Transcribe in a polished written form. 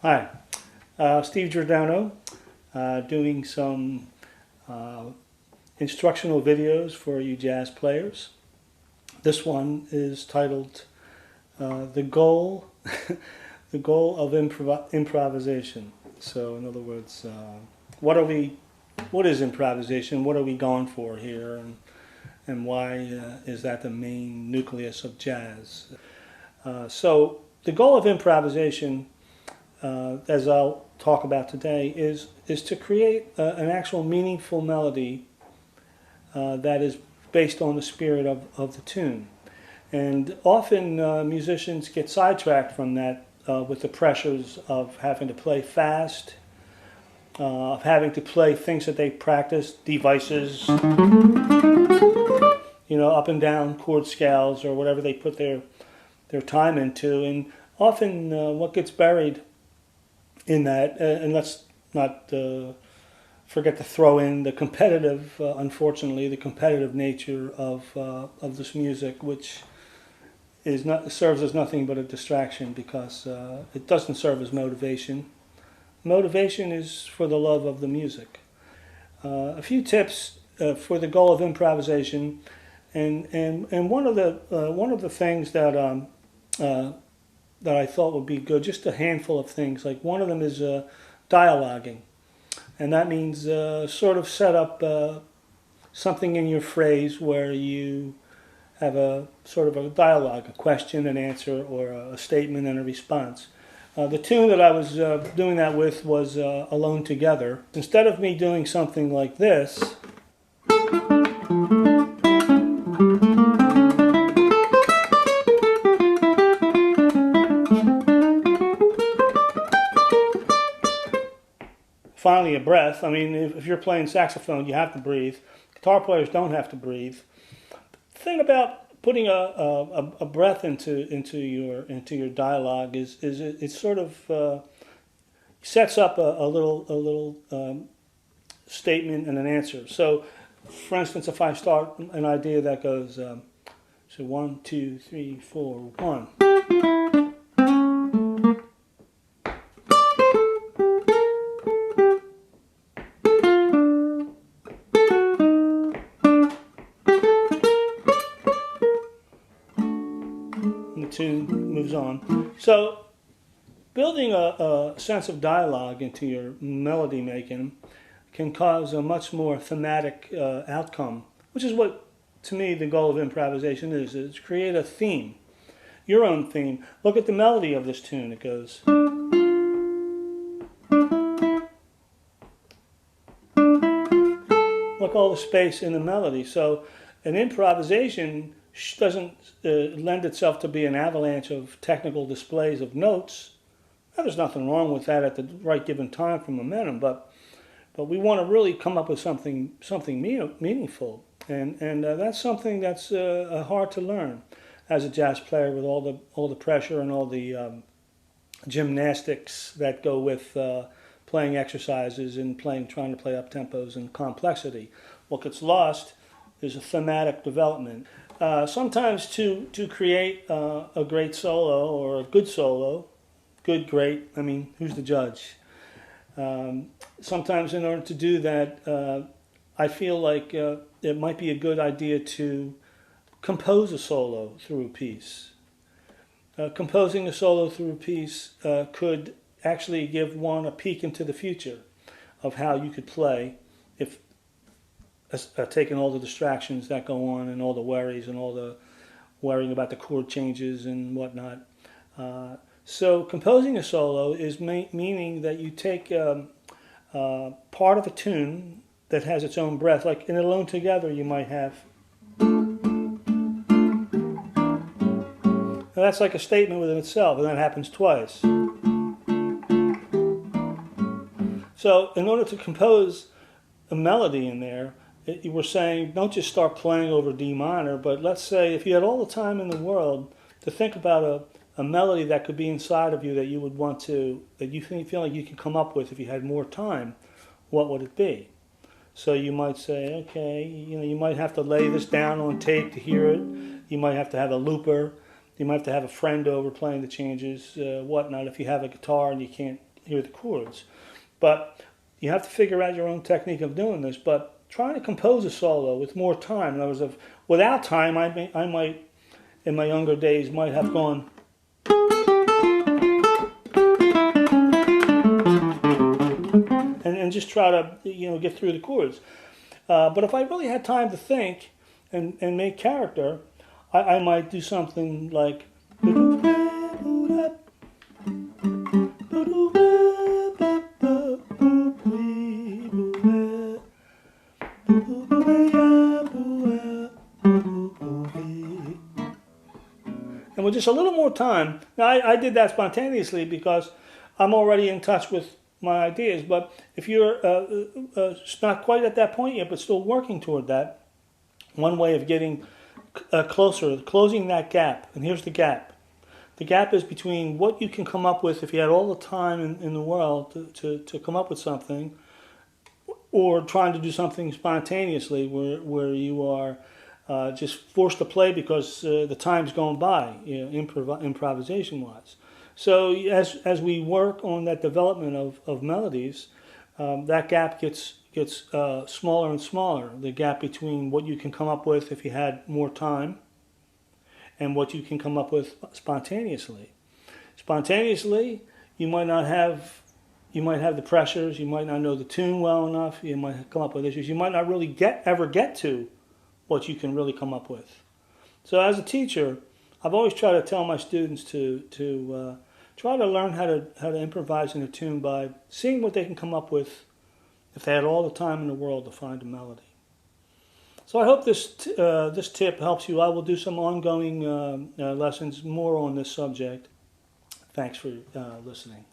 Hi, Steve Giordano, doing some instructional videos for you jazz players. This one is titled "The Goal, the Goal of Improvisation." So, in other words, what is improvisation? What are we going for here, and why is that the main nucleus of jazz? So, the goal of improvisation, as I'll talk about today, is to create an actual meaningful melody that is based on the spirit of the tune. And often musicians get sidetracked from that with the pressures of having to play fast, of having to play things that they practice, devices, up and down chord scales or whatever they put their time into. And often what gets buried in that, and let's not forget to throw in the competitive, unfortunately, the competitive nature of this music, which serves as nothing but a distraction because it doesn't serve as motivation. Motivation is for the love of the music. A few tips for the goal of improvisation, and one of the things that that I thought would be good, just a handful of things. Like one of them is dialoguing, and that means sort of set up something in your phrase where you have a sort of a dialogue, a question and answer, or a statement and a response. The tune that I was doing that with was Alone Together. Instead of me doing something like this, finally a breath. I mean, if you're playing saxophone, you have to breathe. Guitar players don't have to breathe. The thing about putting a breath into your dialogue is it sort of sets up a little statement and an answer. So, for instance, if I start an idea that goes, so 1, 2, 3, 4, 1. The tune moves on. So building a sense of dialogue into your melody making can cause a much more thematic outcome, which is what, to me, the goal of improvisation is create a theme, your own theme. Look at the melody of this tune. It goes, look all the space in the melody. So an improvisation doesn't lend itself to be an avalanche of technical displays of notes. Now, there's nothing wrong with that at the right given time for momentum, but we want to really come up with something meaningful, and that's something that's hard to learn as a jazz player with all the pressure and all the gymnastics that go with playing exercises and trying to play up tempos and complexity. What gets lost is a thematic development. Sometimes to create a great solo or a good solo, great, I mean, who's the judge? Sometimes in order to do that, I feel like it might be a good idea to compose a solo through a piece. Composing a solo through a piece could actually give one a peek into the future of how you could play if taking all the distractions that go on and all the worries and all the worrying about the chord changes and whatnot. So composing a solo is meaning that you take part of a tune that has its own breath. Like in Alone Together, you might have. Now that's like a statement within itself, and that happens twice. So in order to compose a melody in there, you were saying don't just start playing over D minor, but let's say if you had all the time in the world to think about a melody that could be inside of you that you would want to, that you feel like you can come up with if you had more time, what would it be? So you might say, okay, you might have to lay this down on tape to hear it. You might have to have a looper. You might have to have a friend over playing the changes, whatnot, if you have a guitar and you can't hear the chords. But you have to figure out your own technique of doing this. But trying to compose a solo with more time, in other words, without time, I might, in my younger days, might have gone. And just try to get through the chords. But if I really had time to think and make character, I might do something like. And with just a little more time, now I did that spontaneously because I'm already in touch with my ideas, but if you're not quite at that point yet, but still working toward that, one way of getting closer, closing that gap, and here's the gap. The gap is between what you can come up with if you had all the time in the world to come up with something, or trying to do something spontaneously where you are just forced to play because the time's going by, improvisation-wise. So as we work on that development of melodies, that gap gets smaller and smaller. The gap between what you can come up with if you had more time and what you can come up with spontaneously. Spontaneously, you might have the pressures. You might not know the tune well enough. You might come up with issues. You might not really ever get to what you can really come up with. So as a teacher, I've always tried to tell my students to try to learn how to improvise in a tune by seeing what they can come up with if they had all the time in the world to find a melody. So I hope this tip helps you. I will do some ongoing lessons more on this subject. Thanks for listening.